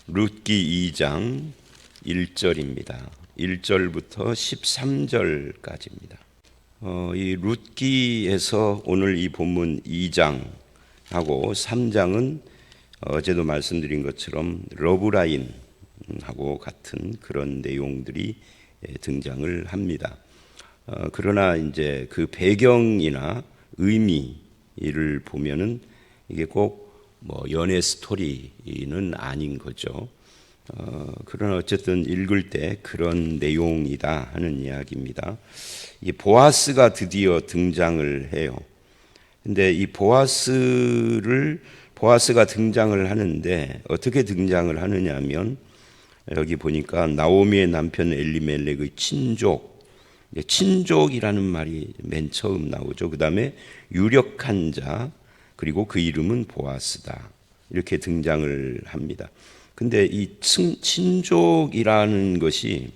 룻기 2장 1절입니다. 1절부터 13절까지입니다. 이 룻기에서 오늘 이 본문 2장하고 3장은 어제도 말씀드린 것처럼 러브라인하고 같은 그런 내용들이 등장을 합니다. 그러나 이제 그 배경이나 의미를 보면은 이게 꼭 연애 스토리는 아닌 거죠. 그러나 어쨌든 읽을 때 그런 내용이다 하는 이야기입니다. 이 보아스가 드디어 등장을 해요. 근데 이 보아스가 등장을 하는데 어떻게 등장을 하느냐면 여기 보니까 나오미의 남편 엘리멜렉의 친족이라는 말이 맨 처음 나오죠. 그 다음에 유력한 자, 그리고 그 이름은 보아스다. 이렇게 등장을 합니다. 근데 이 친족이라는 것이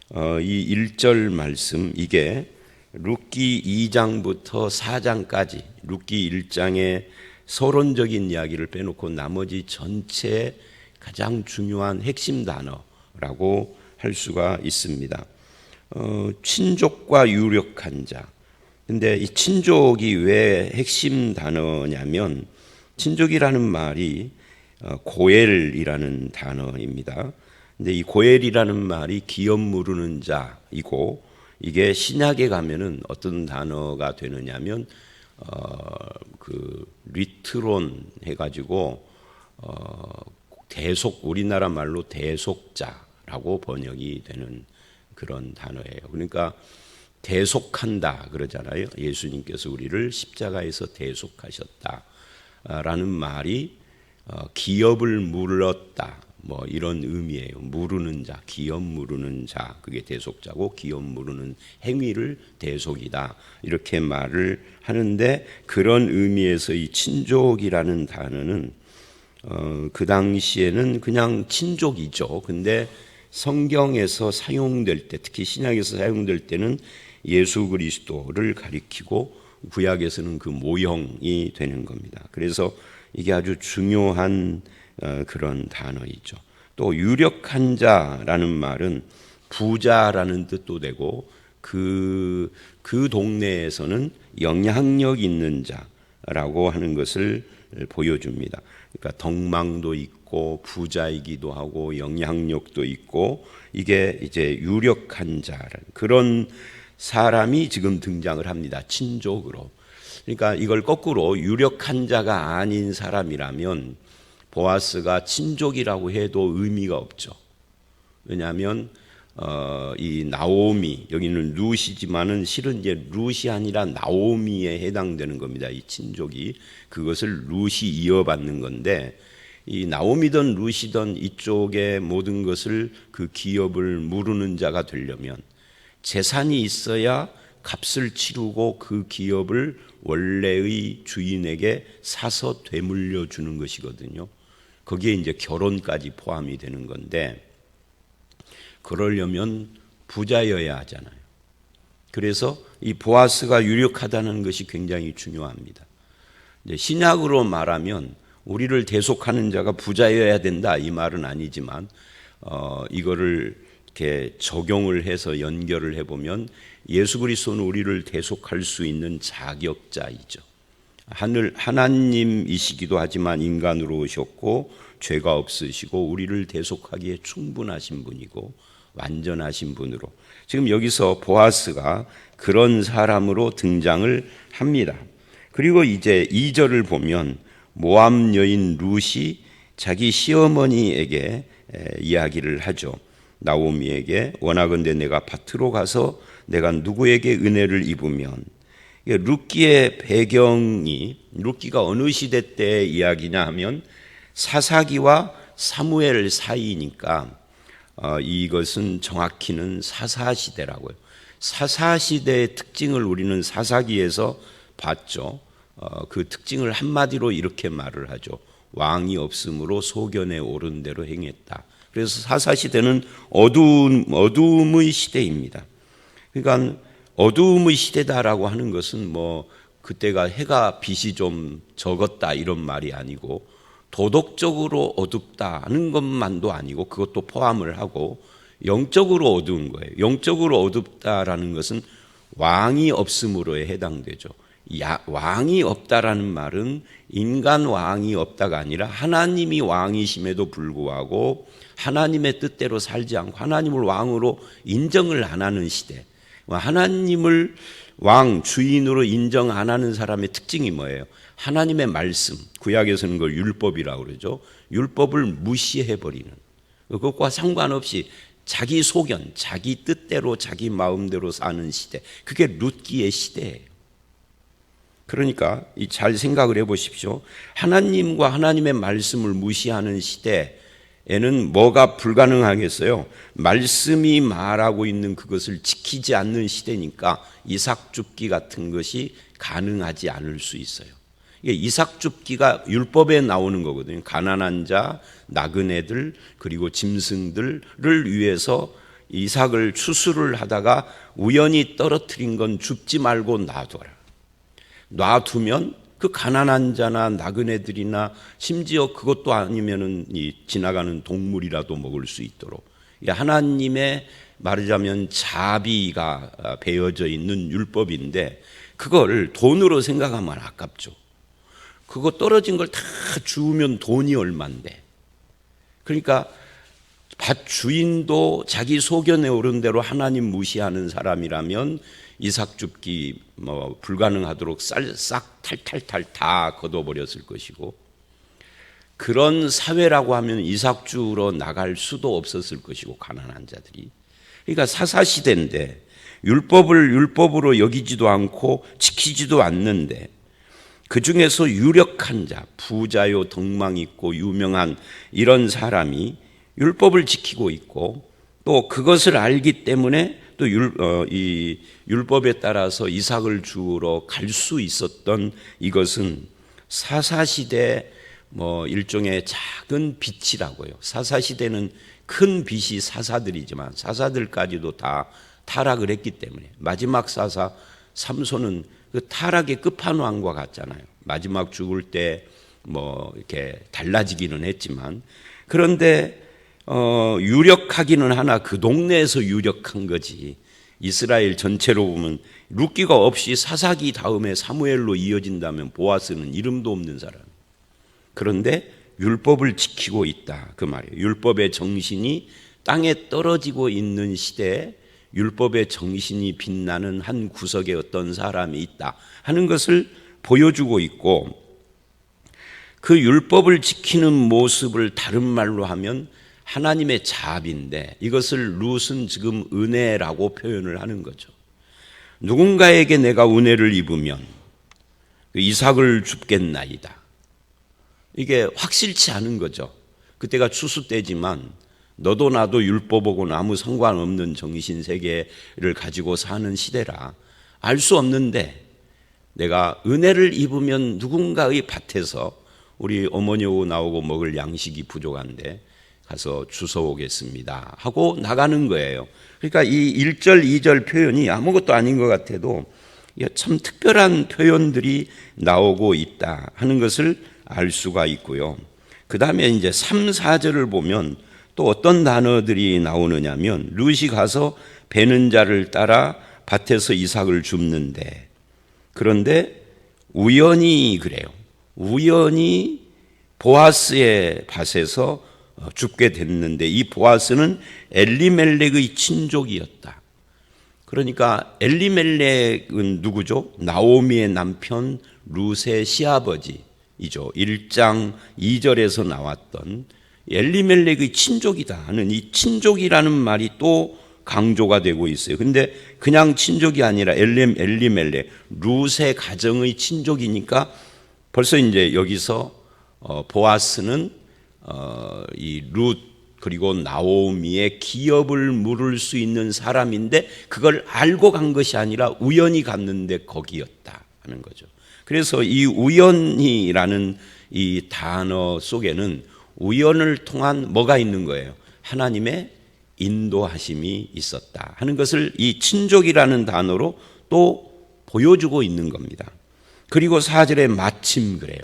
이 1절 말씀, 이게 룻기 2장부터 4장까지 룻기 1장의 서론적인 이야기를 빼놓고 나머지 전체의 가장 중요한 핵심 단어라고 할 수가 있습니다. 친족과 유력한 자. 근데 이 친족이 왜 핵심 단어냐면 친족이라는 말이 고엘이라는 단어입니다. 근데 이 고엘이라는 말이 기업 무르는 자이고 이게 신약에 가면은 어떤 단어가 되느냐면 그 리트론 해가지고 우리나라 말로 대속자라고 번역이 되는 그런 단어예요. 그러니까 대속한다 그러잖아요. 예수님께서 우리를 십자가에서 대속하셨다라는 말이 기업을 물었다 이런 의미예요. 무르는 자, 기업 무르는 자, 그게 대속자고 기업 무르는 행위를 대속이다 이렇게 말을 하는데, 그런 의미에서 이 친족이라는 단어는 그 당시에는 그냥 친족이죠. 근데 성경에서 사용될 때, 특히 신약에서 사용될 때는 예수 그리스도를 가리키고 구약에서는 그 모형이 되는 겁니다. 그래서 이게 아주 중요한 그런 단어이죠. 또 유력한 자라는 말은 부자라는 뜻도 되고 그 동네에서는 영향력 있는 자라고 하는 것을 보여줍니다. 그러니까 덕망도 있고 부자이기도 하고 영향력도 있고, 이게 이제 유력한 자라는 그런 사람이 지금 등장을 합니다. 친족으로. 그러니까 이걸 거꾸로 유력한 자가 아닌 사람이라면 보아스가 친족이라고 해도 의미가 없죠. 왜냐하면 이 나오미, 여기는 룻이지만은 실은 이제 룻이 아니라 나오미에 해당되는 겁니다. 이 친족이 그것을 룻이 이어받는 건데, 이 나오미든 룻이든 이쪽의 모든 것을 그 기업을 무르는 자가 되려면 재산이 있어야 값을 치르고 그 기업을 원래의 주인에게 사서 되물려 주는 것이거든요. 거기에 이제 결혼까지 포함이 되는 건데, 그러려면 부자여야 하잖아요. 그래서 이 보아스가 유력하다는 것이 굉장히 중요합니다. 이제 신약으로 말하면 우리를 대속하는 자가 부자여야 된다 이 말은 아니지만 이거를 이렇게 적용을 해서 연결을 해보면 예수 그리스도는 우리를 대속할 수 있는 자격자이죠. 하나님이시기도 하지만 인간으로 오셨고 죄가 없으시고 우리를 대속하기에 충분하신 분이고 완전하신 분으로, 지금 여기서 보아스가 그런 사람으로 등장을 합니다. 그리고 이제 2절을 보면 모압 여인 룻이 자기 시어머니에게 이야기를 하죠. 나오미에게 원하건대 내가 밭으로 가서 내가 누구에게 은혜를 입으면, 룻기의 배경이, 룻기가 어느 시대 때 이야기냐 하면 사사기와 사무엘 사이니까 이것은 정확히는 사사시대라고요. 사사시대의 특징을 우리는 사사기에서 봤죠. 그 특징을 한마디로 이렇게 말을 하죠. 왕이 없으므로 소견에 오른 대로 행했다. 그래서 사사시대는 어두움의 시대입니다. 그러니까 어두움의 시대다라고 하는 것은 그때가 해가 빛이 좀 적었다 이런 말이 아니고 도덕적으로 어둡다는 것만도 아니고 그것도 포함을 하고 영적으로 어두운 거예요. 영적으로 어둡다라는 것은 왕이 없음으로에 해당되죠. 왕이 없다라는 말은 인간 왕이 없다가 아니라 하나님이 왕이심에도 불구하고 하나님의 뜻대로 살지 않고 하나님을 왕으로 인정을 안 하는 시대. 하나님을 왕, 주인으로 인정 안 하는 사람의 특징이 뭐예요? 하나님의 말씀, 구약에서는 그걸 율법이라고 그러죠. 율법을 무시해버리는, 그것과 상관없이 자기 소견, 자기 뜻대로 자기 마음대로 사는 시대, 그게 룻기의 시대예요. 그러니까 잘 생각을 해보십시오. 하나님과 하나님의 말씀을 무시하는 시대에는 뭐가 불가능하겠어요? 말씀이 말하고 있는 그것을 지키지 않는 시대니까 이삭 줍기 같은 것이 가능하지 않을 수 있어요. 이삭 줍기가 율법에 나오는 거거든요. 가난한 자, 나그네들, 그리고 짐승들을 위해서 이삭을 추수를 하다가 우연히 떨어뜨린 건 줍지 말고 놔둬라. 놔두면 그 가난한 자나 나그네들이나 심지어 그것도 아니면은 이 지나가는 동물이라도 먹을 수 있도록, 하나님의 말하자면 자비가 배어져 있는 율법인데 그걸 돈으로 생각하면 아깝죠. 그거 떨어진 걸 다 주우면 돈이 얼만데. 그러니까 밭 주인도 자기 소견에 오른 대로 하나님 무시하는 사람이라면 이삭 줍기 불가능하도록 싹 탈탈탈 다 걷어버렸을 것이고, 그런 사회라고 하면 이삭 주우러 나갈 수도 없었을 것이고, 가난한 자들이. 그러니까 사사시대인데 율법을 율법으로 여기지도 않고 지키지도 않는데, 그 중에서 유력한 자, 부자요 덕망 있고 유명한 이런 사람이 율법을 지키고 있고, 또 그것을 알기 때문에 또 이 율법에 따라서 이삭을 주우러 갈 수 있었던 이것은 사사시대 일종의 작은 빛이라고요. 사사시대는 큰 빛이 사사들이지만 사사들까지도 다 타락을 했기 때문에 마지막 사사 삼손은 그 타락의 끝판왕과 같잖아요. 마지막 죽을 때 이렇게 달라지기는 했지만, 그런데 유력하기는 하나 그 동네에서 유력한 거지. 이스라엘 전체로 보면 룻기가 없이 사사기 다음에 사무엘로 이어진다면 보아스는 이름도 없는 사람. 그런데 율법을 지키고 있다, 그 말이에요. 율법의 정신이 땅에 떨어지고 있는 시대에 율법의 정신이 빛나는 한 구석에 어떤 사람이 있다 하는 것을 보여주고 있고, 그 율법을 지키는 모습을 다른 말로 하면 하나님의 자비인데, 이것을 룻은 지금 은혜라고 표현을 하는 거죠. 누군가에게 내가 은혜를 입으면 이삭을 줍겠나이다. 이게 확실치 않은 거죠. 그때가 추수 때지만 너도 나도 율법하고는 아무 상관없는 정신세계를 가지고 사는 시대라 알 수 없는데, 내가 은혜를 입으면 누군가의 밭에서 우리 어머니하고 나오고 먹을 양식이 부족한데 가서 주워오겠습니다 하고 나가는 거예요. 그러니까 이 1절 2절 표현이 아무것도 아닌 것 같아도 참 특별한 표현들이 나오고 있다 하는 것을 알 수가 있고요. 그 다음에 이제 3, 4절을 보면 또 어떤 단어들이 나오느냐면, 룻이 가서 베는 자를 따라 밭에서 이삭을 줍는데, 그런데 우연히 그래요. 우연히 보아스의 밭에서 줍게 됐는데, 이 보아스는 엘리멜렉의 친족이었다. 그러니까 엘리멜렉은 누구죠? 나오미의 남편 룻의 시아버지이죠. 1장 2절에서 나왔던 엘리멜렉의 친족이다 하는 이 친족이라는 말이 또 강조가 되고 있어요. 근데 그냥 친족이 아니라 엘리멜렉, 룻의 가정의 친족이니까 벌써 이제 여기서 보아스는 이 룻 그리고 나오미의 기업을 물을 수 있는 사람인데, 그걸 알고 간 것이 아니라 우연히 갔는데 거기였다 하는 거죠. 그래서 이 우연이라는 이 단어 속에는 우연을 통한 뭐가 있는 거예요? 하나님의 인도하심이 있었다 하는 것을 이 친족이라는 단어로 또 보여주고 있는 겁니다. 그리고 4절에 마침 그래요.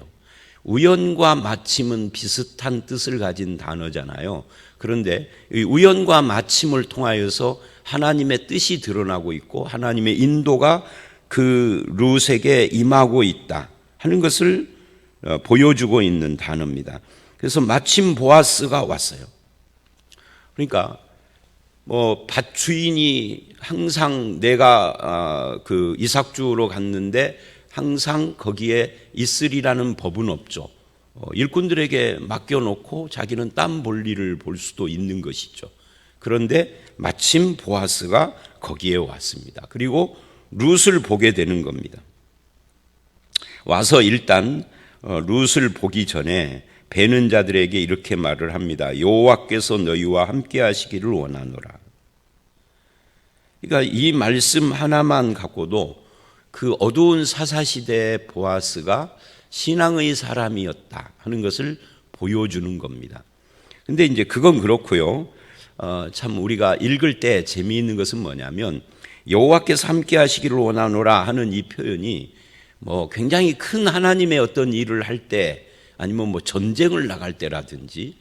우연과 마침은 비슷한 뜻을 가진 단어잖아요. 그런데 이 우연과 마침을 통하여서 하나님의 뜻이 드러나고 있고 하나님의 인도가 그 룻에게 임하고 있다 하는 것을 보여주고 있는 단어입니다. 그래서 마침 보아스가 왔어요. 그러니까 뭐 밭 주인이 항상 내가 그 이삭주로 갔는데 항상 거기에 있으리라는 법은 없죠. 일꾼들에게 맡겨놓고 자기는 땀 볼 일을 볼 수도 있는 것이죠. 그런데 마침 보아스가 거기에 왔습니다. 그리고 룻을 보게 되는 겁니다. 와서 일단 룻을 보기 전에 베는 자들에게 이렇게 말을 합니다. 여호와께서 너희와 함께 하시기를 원하노라. 그러니까 이 말씀 하나만 갖고도 그 어두운 사사시대의 보아스가 신앙의 사람이었다 하는 것을 보여주는 겁니다. 근데 이제 그건 그렇고요. 참 우리가 읽을 때 재미있는 것은 뭐냐면 여호와께서 함께 하시기를 원하노라 하는 이 표현이 뭐 굉장히 큰 하나님의 어떤 일을 할 때 아니면 뭐 전쟁을 나갈 때라든지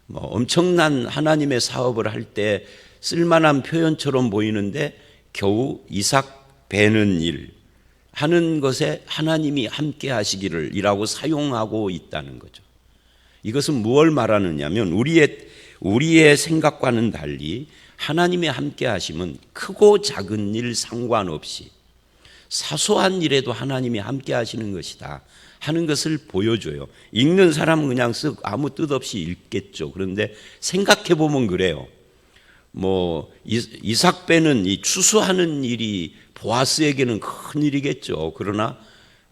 뭐 엄청난 하나님의 사업을 할 때 쓸만한 표현처럼 보이는데 겨우 이삭 베는 일 하는 것에 하나님이 함께 하시기를 이라고 사용하고 있다는 거죠. 이것은 무엇을 말하느냐면 우리의 생각과는 달리 하나님의 함께 하심은 크고 작은 일 상관없이 사소한 일에도 하나님이 함께 하시는 것이다 하는 것을 보여줘요. 읽는 사람은 그냥 쓱 아무 뜻 없이 읽겠죠. 그런데 생각해 보면 그래요. 뭐 이삭 베는 이 추수하는 일이 보아스에게는 큰 일이겠죠. 그러나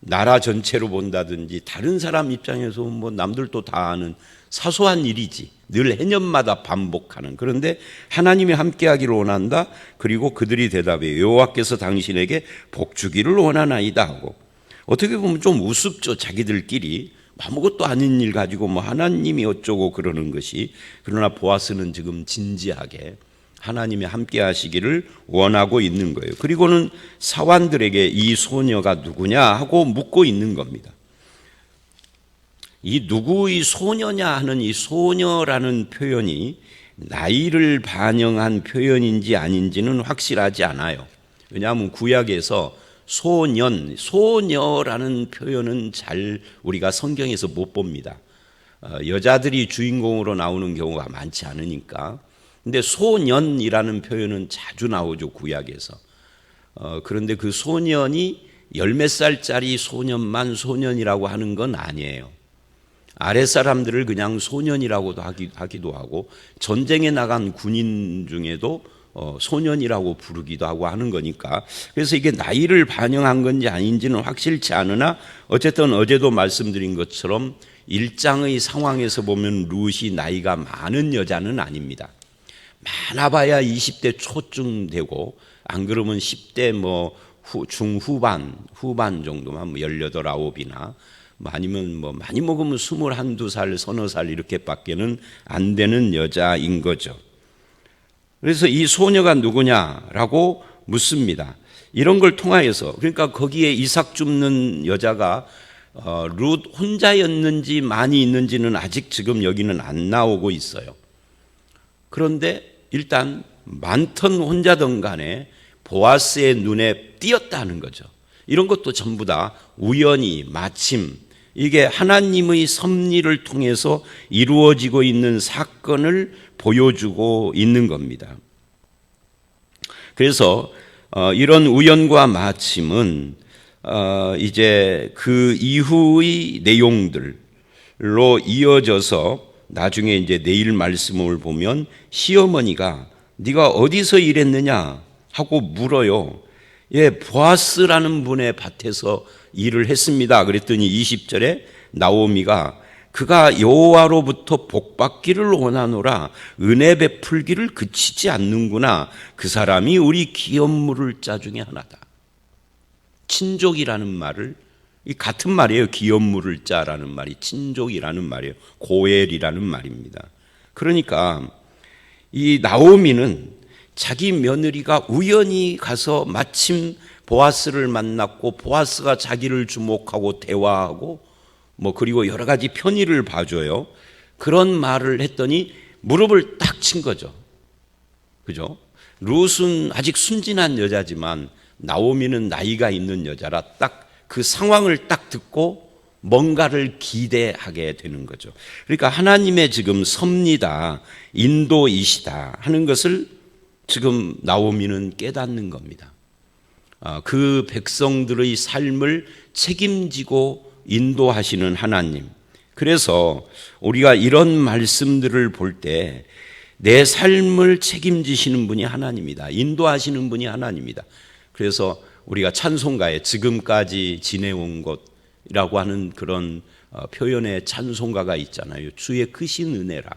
나라 전체로 본다든지 다른 사람 입장에서 뭐 남들도 다 아는 사소한 일이지. 늘 해년마다 반복하는. 그런데 하나님이 함께하기를 원한다. 그리고 그들이 대답해요. 여호와께서 당신에게 복 주기를 원하나이다 하고. 어떻게 보면 좀 우습죠. 자기들끼리 아무것도 아닌 일 가지고 뭐 하나님이 어쩌고 그러는 것이. 그러나 보아스는 지금 진지하게 하나님이 함께 하시기를 원하고 있는 거예요. 그리고는 사환들에게 이 소녀가 누구냐 하고 묻고 있는 겁니다. 이 누구의 소녀냐 하는 이 소녀라는 표현이 나이를 반영한 표현인지 아닌지는 확실하지 않아요. 왜냐하면 구약에서 소녀라는 표현은 잘 우리가 성경에서 못 봅니다. 여자들이 주인공으로 나오는 경우가 많지 않으니까. 근데 소년이라는 표현은 자주 나오죠, 구약에서. 그런데 그 소년이 10몇 살짜리 소년만 소년이라고 하는 건 아니에요. 아랫사람들을 그냥 소년이라고도 하기도 하고 전쟁에 나간 군인 중에도 소년이라고 부르기도 하고 하는 거니까 그래서 이게 나이를 반영한 건지 아닌지는 확실치 않으나 어쨌든 어제도 말씀드린 것처럼 일장의 상황에서 보면 룻이 나이가 많은 여자는 아닙니다. 많아봐야 20대 초쯤 되고 안 그러면 10대 뭐 중후반 정도만 뭐 18, 19이나 아니면 뭐 많이 먹으면 21, 22살, 서너 살 이렇게밖에는 안 되는 여자인 거죠. 그래서 이 소녀가 누구냐라고 묻습니다. 이런 걸 통하여서 그러니까 거기에 이삭 줍는 여자가 룻 혼자였는지 많이 있는지는 아직 지금 여기는 안 나오고 있어요. 그런데 일단 많던 혼자든 간에 보아스의 눈에 띄었다는 거죠. 이런 것도 전부 다 우연히 마침 이게 하나님의 섭리를 통해서 이루어지고 있는 사건을 보여주고 있는 겁니다. 그래서 이런 우연과 마침은 이제 그 이후의 내용들로 이어져서 나중에 이제 내일 말씀을 보면 시어머니가 네가 어디서 일했느냐 하고 물어요. 예, 보아스라는 분의 밭에서 일을 했습니다. 그랬더니 20절에 나오미가 그가 여호와로부터 복받기를 원하노라 은혜 베풀기를 그치지 않는구나. 그 사람이 우리 기업물을 자 중에 하나다. 친족이라는 말을 이 같은 말이에요. 기업물을 자라는 말이 친족이라는 말이에요. 고엘이라는 말입니다. 그러니까 이 나오미는 자기 며느리가 우연히 가서 마침 보아스를 만났고 보아스가 자기를 주목하고 대화하고 그리고 여러 가지 편의를 봐줘요. 그런 말을 했더니 무릎을 딱 친 거죠. 그죠? 룻은 아직 순진한 여자지만 나오미는 나이가 있는 여자라 딱 그 상황을 딱 듣고 뭔가를 기대하게 되는 거죠. 그러니까 하나님의 지금 섭니다, 인도이시다 하는 것을 지금 나오미는 깨닫는 겁니다. 그 백성들의 삶을 책임지고 인도하시는 하나님. 그래서 우리가 이런 말씀들을 볼 때 내 삶을 책임지시는 분이 하나님이다. 인도하시는 분이 하나님이다. 그래서 우리가 찬송가에 지금까지 지내온 것이라고 하는 그런 표현의 찬송가가 있잖아요. 주의 크신 은혜라.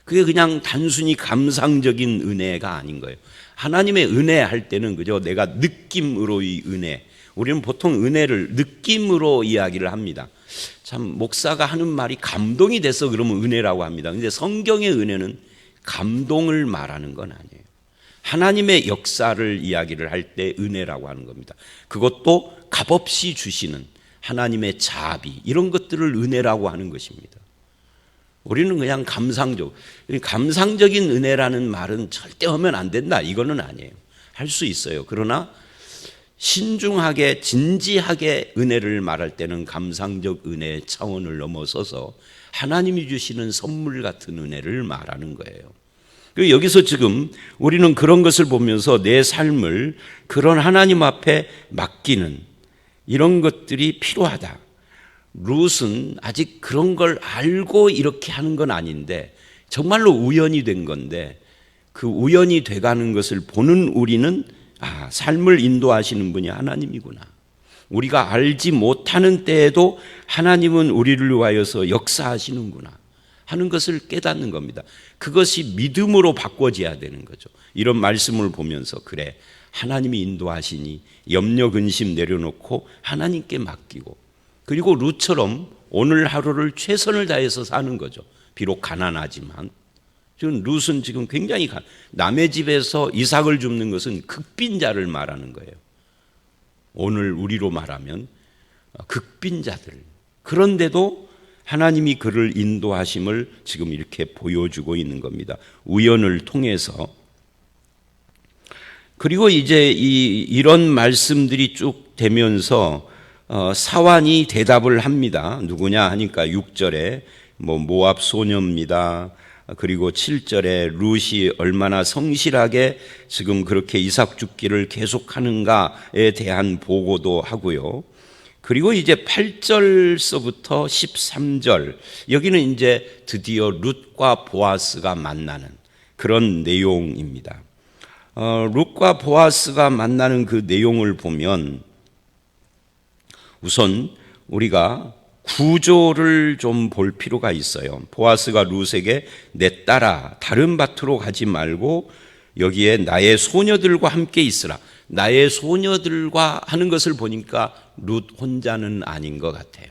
그게 그냥 단순히 감상적인 은혜가 아닌 거예요. 하나님의 은혜 할 때는 그저 내가 느낌으로의 은혜. 우리는 보통 은혜를 느낌으로 이야기를 합니다. 참 목사가 하는 말이 감동이 돼서 그러면 은혜라고 합니다. 근데 성경의 은혜는 감동을 말하는 건 아니에요. 하나님의 역사를 이야기를 할 때 은혜라고 하는 겁니다. 그것도 값없이 주시는 하나님의 자비, 이런 것들을 은혜라고 하는 것입니다. 우리는 그냥 감상적인 은혜라는 말은 절대 하면 안 된다, 이거는 아니에요. 할 수 있어요. 그러나 신중하게 진지하게 은혜를 말할 때는 감상적 은혜의 차원을 넘어서서 하나님이 주시는 선물 같은 은혜를 말하는 거예요. 여기서 지금 우리는 그런 것을 보면서 내 삶을 그런 하나님 앞에 맡기는 이런 것들이 필요하다. 룻은 아직 그런 걸 알고 이렇게 하는 건 아닌데 정말로 우연이 된 건데, 그 우연이 돼가는 것을 보는 우리는 삶을 인도하시는 분이 하나님이구나. 우리가 알지 못하는 때에도 하나님은 우리를 위하여서 역사하시는구나 하는 것을 깨닫는 겁니다. 그것이 믿음으로 바꿔져야 되는 거죠. 이런 말씀을 보면서 그래, 하나님이 인도하시니 염려 근심 내려놓고 하나님께 맡기고, 그리고 룻처럼 오늘 하루를 최선을 다해서 사는 거죠. 비록 가난하지만. 지금 룻은 지금 굉장히 남의 집에서 이삭을 줍는 것은 극빈자를 말하는 거예요. 오늘 우리로 말하면 극빈자들. 그런데도 하나님이 그를 인도하심을 지금 이렇게 보여주고 있는 겁니다. 우연을 통해서. 그리고 이제 이런 말씀들이 쭉 되면서 사환이 대답을 합니다. 누구냐 하니까 6절에 모압 소녀입니다. 그리고 7절에 룻이 얼마나 성실하게 지금 그렇게 이삭 줍기를 계속하는가에 대한 보고도 하고요. 그리고 이제 8절서부터 13절, 여기는 이제 드디어 룻과 보아스가 만나는 그런 내용입니다. 룻과 보아스가 만나는 그 내용을 보면 우선 우리가 구조를 좀 볼 필요가 있어요. 보아스가 룻에게 내 딸아 다른 밭으로 가지 말고 여기에 나의 소녀들과 함께 있으라. 나의 소녀들과 하는 것을 보니까 룻 혼자는 아닌 것 같아요.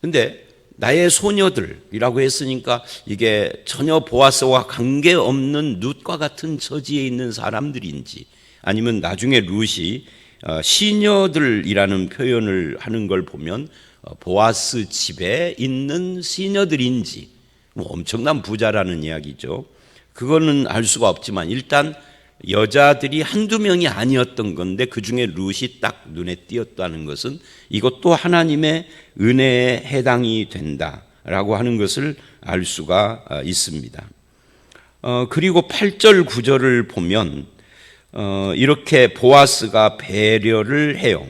근데 나의 소녀들이라고 했으니까 이게 전혀 보아스와 관계없는 룻과 같은 처지에 있는 사람들인지, 아니면 나중에 룻이 시녀들이라는 표현을 하는 걸 보면 보아스 집에 있는 시녀들인지, 엄청난 부자라는 이야기죠. 그거는 알 수가 없지만 일단 여자들이 한두 명이 아니었던 건데 그 중에 룻이 딱 눈에 띄었다는 것은 이것도 하나님의 은혜에 해당이 된다라고 하는 것을 알 수가 있습니다. 그리고 8절 9절을 보면 이렇게 보아스가 배려를 해요.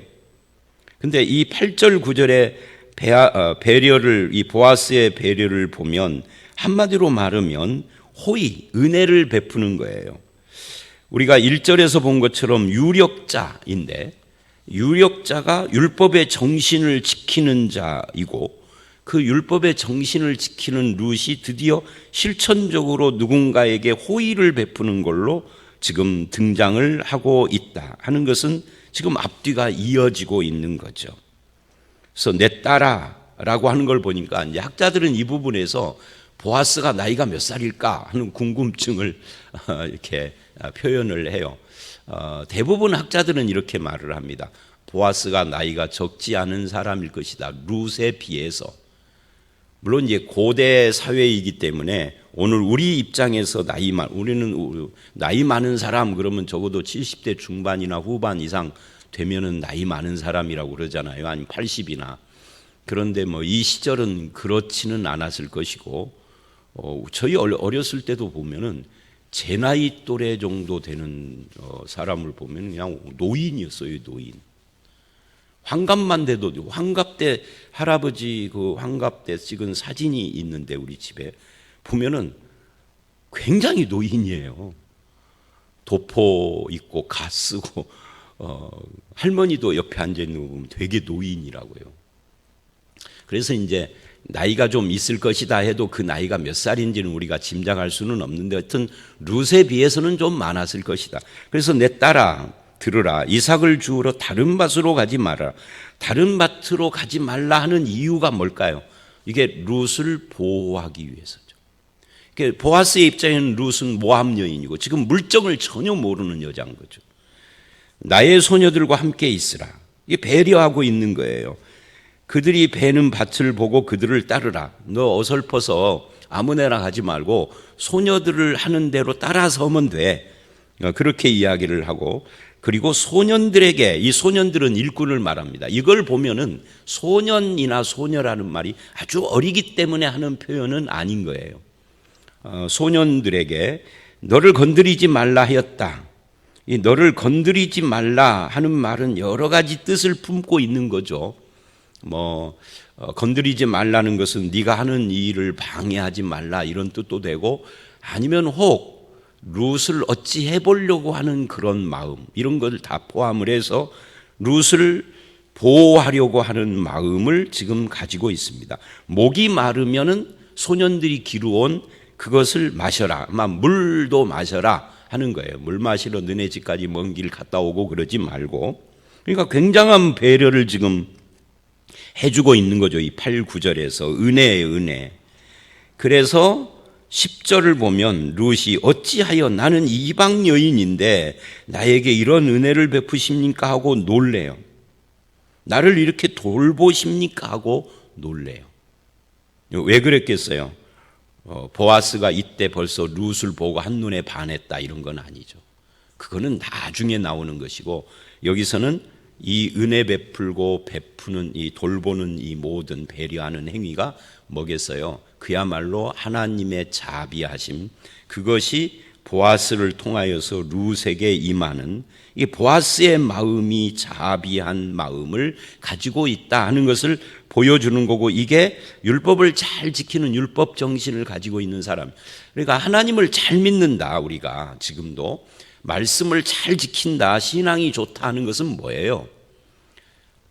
근데 이 8절 9절의 배려를, 이 보아스의 배려를 보면 한마디로 말하면 호의, 은혜를 베푸는 거예요. 우리가 1절에서 본 것처럼 유력자인데, 유력자가 율법의 정신을 지키는 자이고, 그 율법의 정신을 지키는 룻이 드디어 실천적으로 누군가에게 호의를 베푸는 걸로 지금 등장을 하고 있다 하는 것은 지금 앞뒤가 이어지고 있는 거죠. 그래서 내 딸아라고 하는 걸 보니까 이제 학자들은 이 부분에서 보아스가 나이가 몇 살일까 하는 궁금증을 이렇게 표현을 해요. 대부분 학자들은 이렇게 말을 합니다. 보아스가 나이가 적지 않은 사람일 것이다. 룻에 비해서. 물론 이제 고대 사회이기 때문에 오늘 우리 입장에서 우리는 나이 많은 사람 그러면 적어도 70대 중반이나 후반 이상 되면은 나이 많은 사람이라고 그러잖아요. 아니면 80이나. 그런데 뭐 이 시절은 그렇지는 않았을 것이고, 저희 어렸을 때도 보면은 제 나이 또래 정도 되는 사람을 보면 그냥 노인이었어요, 노인. 환갑만 돼도, 환갑 때 할아버지 그 환갑 때 찍은 사진이 있는데 우리 집에 보면은 굉장히 노인이에요. 도포 입고 가 쓰고 할머니도 옆에 앉아 있는 거 보면 되게 노인이라고요. 그래서 이제 나이가 좀 있을 것이다 해도 그 나이가 몇 살인지는 우리가 짐작할 수는 없는데 하여튼 룻에 비해서는 좀 많았을 것이다. 그래서 내 딸아 들으라. 이삭을 주우러 다른 밭으로 가지 마라. 다른 밭으로 가지 말라 하는 이유가 뭘까요? 이게 룻을 보호하기 위해서죠. 보아스의 입장에는 룻은 모압 여인이고 지금 물정을 전혀 모르는 여자인 거죠. 나의 소녀들과 함께 있으라. 이게 배려하고 있는 거예요. 그들이 베는 밭을 보고 그들을 따르라. 너 어설퍼서 아무데나 가지 말고 소녀들을 하는 대로 따라서면 돼. 그렇게 이야기를 하고, 그리고 소년들에게, 이 소년들은 일꾼을 말합니다. 이걸 보면은 소년이나 소녀라는 말이 아주 어리기 때문에 하는 표현은 아닌 거예요. 소년들에게 너를 건드리지 말라 하였다. 이 너를 건드리지 말라 하는 말은 여러 가지 뜻을 품고 있는 거죠. 건드리지 말라는 것은 네가 하는 일을 방해하지 말라 이런 뜻도 되고, 아니면 혹 룻을 어찌 해보려고 하는 그런 마음, 이런 걸 다 포함을 해서 룻을 보호하려고 하는 마음을 지금 가지고 있습니다. 목이 마르면은 소년들이 기르온 그것을 마셔라. 물도 마셔라 하는 거예요. 물 마시러 너네 집까지 먼 길 갔다 오고 그러지 말고. 그러니까 굉장한 배려를 지금 해주고 있는 거죠. 이 8, 9절에서 은혜의 은혜. 그래서 10절을 보면 룻이 어찌하여 나는 이방 여인인데 나에게 이런 은혜를 베푸십니까 하고 놀래요. 나를 이렇게 돌보십니까 하고 놀래요. 왜 그랬겠어요? 보아스가 이때 벌써 룻을 보고 한눈에 반했다 이런 건 아니죠. 그거는 나중에 나오는 것이고, 여기서는 이 은혜 베풀고 베푸는 이 돌보는 이 모든 배려하는 행위가 뭐겠어요? 그야말로 하나님의 자비하심, 그것이 보아스를 통하여서 룻에게 임하는 이 보아스의 마음이 자비한 마음을 가지고 있다 하는 것을 보여주는 거고, 이게 율법을 잘 지키는 율법 정신을 가지고 있는 사람. 그러니까 하나님을 잘 믿는다, 우리가 지금도 말씀을 잘 지킨다, 신앙이 좋다 하는 것은 뭐예요?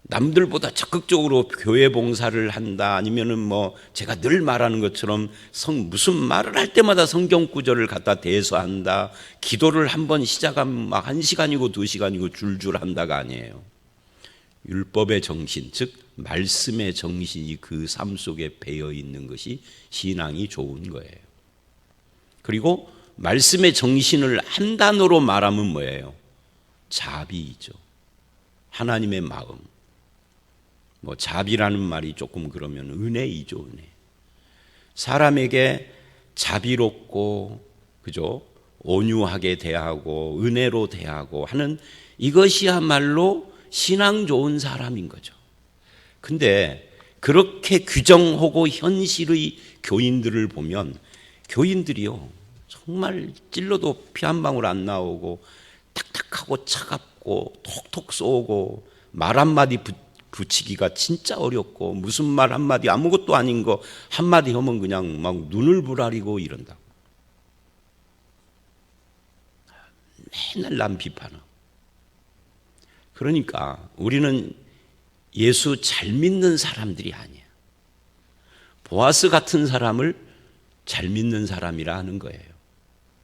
남들보다 적극적으로 교회 봉사를 한다, 아니면은 제가 늘 말하는 것처럼 무슨 말을 할 때마다 성경 구절을 갖다 대서한다, 기도를 한번 시작하면 막 1시간이고 2시간이고 줄줄 한다가 아니에요. 율법의 정신, 즉 말씀의 정신이 그 삶 속에 배어 있는 것이 신앙이 좋은 거예요. 그리고 말씀의 정신을 한 단어로 말하면 뭐예요? 자비이죠. 하나님의 마음. 자비라는 말이 조금 그러면 은혜이죠, 은혜. 사람에게 자비롭고, 그죠? 온유하게 대하고, 은혜로 대하고 하는 이것이야말로 신앙 좋은 사람인 거죠. 근데 그렇게 규정하고 현실의 교인들을 보면, 교인들이요, 정말 찔러도 피 한 방울 안 나오고, 탁탁하고 차갑고, 톡톡 쏘고, 말 한마디 붙이기가 진짜 어렵고, 무슨 말 한마디 아무것도 아닌 거 한마디 하면 그냥 막 눈을 부라리고 이런다. 맨날 남 비판하고. 그러니까 우리는 예수 잘 믿는 사람들이 아니야. 보아스 같은 사람을 잘 믿는 사람이라 하는 거예요.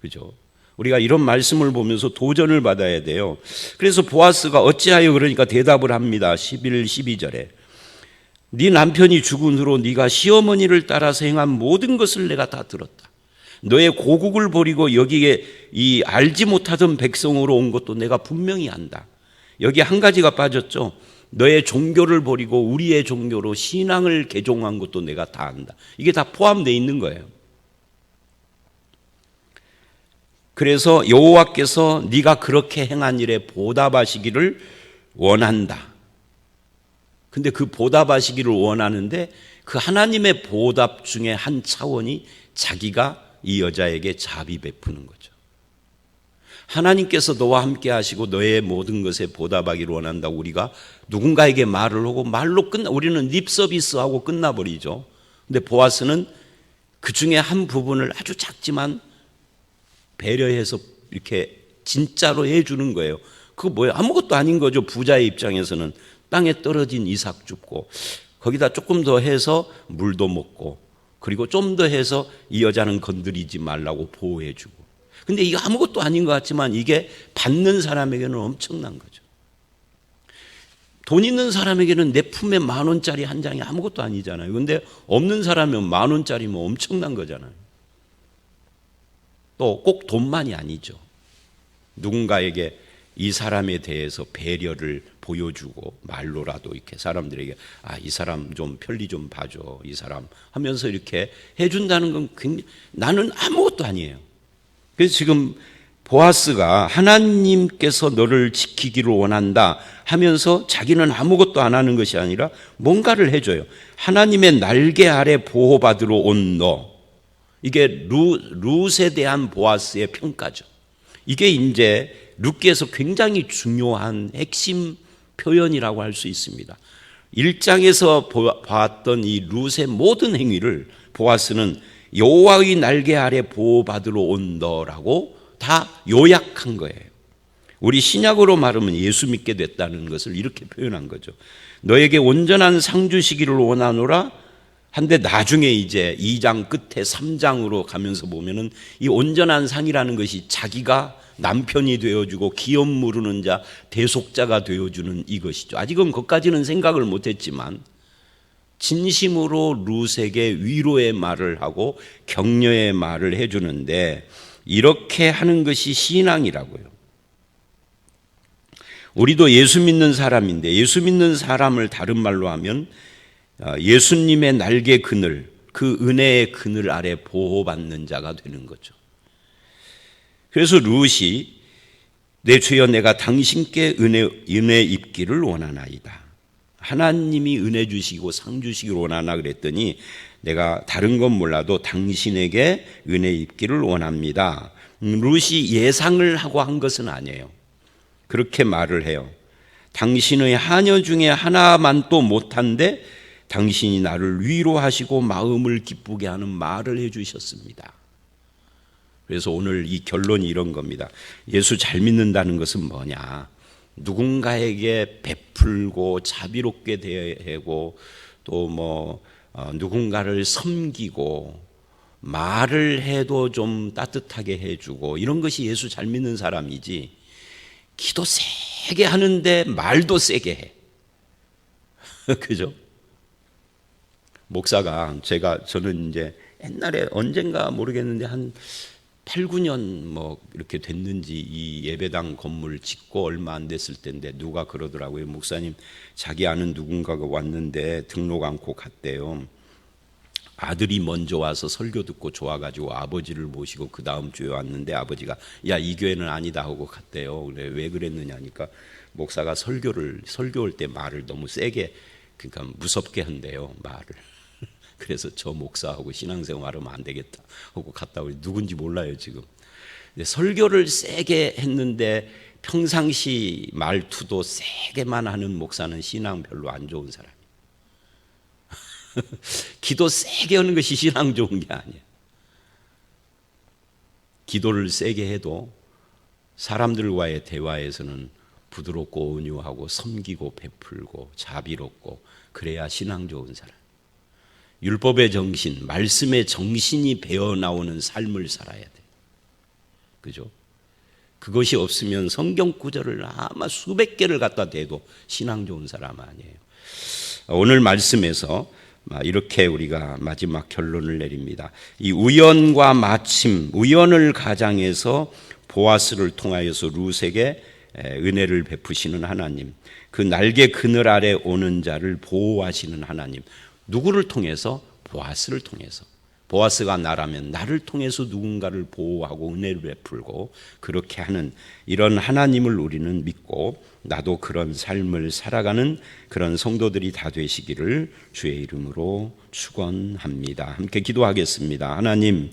그죠? 우리가 이런 말씀을 보면서 도전을 받아야 돼요. 그래서 보아스가 어찌하여 그러니까 대답을 합니다. 11, 12절에 네 남편이 죽은 후로 네가 시어머니를 따라서 행한 모든 것을 내가 다 들었다. 너의 고국을 버리고 여기에 이 알지 못하던 백성으로 온 것도 내가 분명히 안다. 여기 한 가지가 빠졌죠. 너의 종교를 버리고 우리의 종교로 신앙을 개종한 것도 내가 다 안다. 이게 다 포함되어 있는 거예요. 그래서 여호와께서 네가 그렇게 행한 일에 보답하시기를 원한다. 근데 그 보답하시기를 원하는데 그 하나님의 보답 중에 한 차원이 자기가 이 여자에게 자비 베푸는 거죠. 하나님께서 너와 함께 하시고 너의 모든 것에 보답하기를 원한다고 우리가 누군가에게 말을 하고 말로 우리는 립 서비스하고 끝나버리죠. 근데 보아스는 그 중에 한 부분을 아주 작지만 배려해서 이렇게 진짜로 해주는 거예요. 그거 뭐예요? 아무것도 아닌 거죠. 부자의 입장에서는 땅에 떨어진 이삭 줍고 거기다 조금 더 해서 물도 먹고 그리고 좀 더 해서 이 여자는 건드리지 말라고 보호해주고. 근데 이거 아무것도 아닌 것 같지만 이게 받는 사람에게는 엄청난 거죠. 돈 있는 사람에게는 내 품에 10,000원짜리 한 장이 아무것도 아니잖아요. 근데 없는 사람이면 10,000원짜리면 엄청난 거잖아요. 또 꼭 돈만이 아니죠. 누군가에게 이 사람에 대해서 배려를 보여주고 말로라도 이렇게 사람들에게 이 사람 좀 편리 좀 봐줘 이 사람 하면서 이렇게 해준다는 건 굉장히 나는 아무것도 아니에요. 그래서 지금 보아스가 하나님께서 너를 지키기를 원한다 하면서 자기는 아무것도 안 하는 것이 아니라 뭔가를 해줘요. 하나님의 날개 아래 보호받으러 온 너. 이게 룻에 대한 보아스의 평가죠. 이게 이제 룻기에서 굉장히 중요한 핵심 표현이라고 할 수 있습니다. 1장에서 봤던 이 룻의 모든 행위를 보아스는 여호와의 날개 아래 보호받으러 온 너라고 다 요약한 거예요. 우리 신약으로 말하면 예수 믿게 됐다는 것을 이렇게 표현한 거죠. 너에게 온전한 상 주시기를 원하노라 한데 나중에 이제 2장 끝에 3장으로 가면서 보면은 이 온전한 상이라는 것이 자기가 남편이 되어주고 기업 무르는 자 대속자가 되어주는 이것이죠. 아직은 그것까지는 생각을 못했지만 진심으로 룻에게 위로의 말을 하고 격려의 말을 해주는데 이렇게 하는 것이 신앙이라고요. 우리도 예수 믿는 사람인데 예수 믿는 사람을 다른 말로 하면 예수님의 날개 그늘, 그 은혜의 그늘 아래 보호받는 자가 되는 거죠. 그래서 룻이 내 주여 내가 당신께 은혜 입기를 원하나이다. 하나님이 은혜 주시고 상 주시기를 원하나 그랬더니 내가 다른 건 몰라도 당신에게 은혜 입기를 원합니다. 룻이 예상을 하고 한 것은 아니에요. 그렇게 말을 해요. 당신의 하녀 중에 하나만 또 못한데 당신이 나를 위로하시고 마음을 기쁘게 하는 말을 해주셨습니다. 그래서 오늘 이 결론이 이런 겁니다. 예수 잘 믿는다는 것은 뭐냐? 누군가에게 베풀고 자비롭게 대하고 또 누군가를 섬기고 말을 해도 좀 따뜻하게 해주고 이런 것이 예수 잘 믿는 사람이지 기도 세게 하는데 말도 세게 해. 그죠? 목사가 저는 이제 옛날에 언젠가 모르겠는데 한 8, 9년 이렇게 됐는지 이 예배당 건물 짓고 얼마 안 됐을 때인데 누가 그러더라고요. 목사님 자기 아는 누군가가 왔는데 등록 않고 갔대요. 아들이 먼저 와서 설교 듣고 좋아가지고 아버지를 모시고 그 다음 주에 왔는데 아버지가 야 이 교회는 아니다 하고 갔대요. 그래 왜 그랬느냐니까 목사가 설교할 때 말을 너무 세게 그러니까 무섭게 한대요 말을. 그래서 저 목사하고 신앙생활하면 안 되겠다 하고 갔다 오니 누군지 몰라요 지금. 근데 설교를 세게 했는데 평상시 말투도 세게만 하는 목사는 신앙 별로 안 좋은 사람. 기도 세게 하는 것이 신앙 좋은 게 아니에요. 기도를 세게 해도 사람들과의 대화에서는 부드럽고 온유하고 섬기고 베풀고 자비롭고 그래야 신앙 좋은 사람. 율법의 정신, 말씀의 정신이 배어나오는 삶을 살아야 돼. 그죠? 그것이 없으면 성경 구절을 아마 수백 개를 갖다 대도 신앙 좋은 사람 아니에요. 오늘 말씀에서 이렇게 우리가 마지막 결론을 내립니다. 이 우연과 마침, 우연을 가장해서 보아스를 통하여서 룻에게 은혜를 베푸시는 하나님, 그 날개 그늘 아래 오는 자를 보호하시는 하나님, 누구를 통해서? 보아스를 통해서. 보아스가 나라면 나를 통해서 누군가를 보호하고 은혜를 베풀고 그렇게 하는 이런 하나님을 우리는 믿고 나도 그런 삶을 살아가는 그런 성도들이 다 되시기를 주의 이름으로 축원합니다. 함께 기도하겠습니다. 하나님,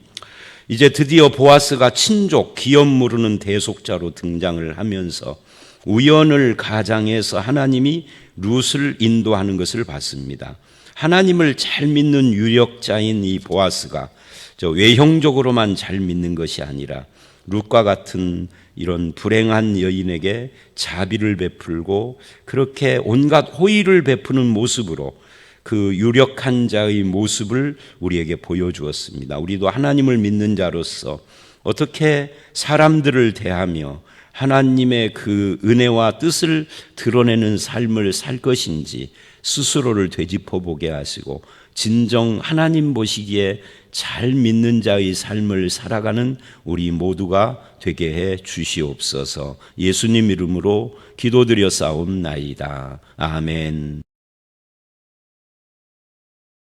이제 드디어 보아스가 친족, 기업 무르는 대속자로 등장을 하면서 우연을 가장해서 하나님이 룻을 인도하는 것을 봤습니다. 하나님을 잘 믿는 유력자인 이 보아스가 외형적으로만 잘 믿는 것이 아니라 룻과 같은 이런 불행한 여인에게 자비를 베풀고 그렇게 온갖 호의를 베푸는 모습으로 그 유력한 자의 모습을 우리에게 보여주었습니다. 우리도 하나님을 믿는 자로서 어떻게 사람들을 대하며 하나님의 그 은혜와 뜻을 드러내는 삶을 살 것인지 스스로를 되짚어보게 하시고 진정 하나님 보시기에 잘 믿는 자의 삶을 살아가는 우리 모두가 되게 해 주시옵소서. 예수님 이름으로 기도드려 싸움나이다. 아멘.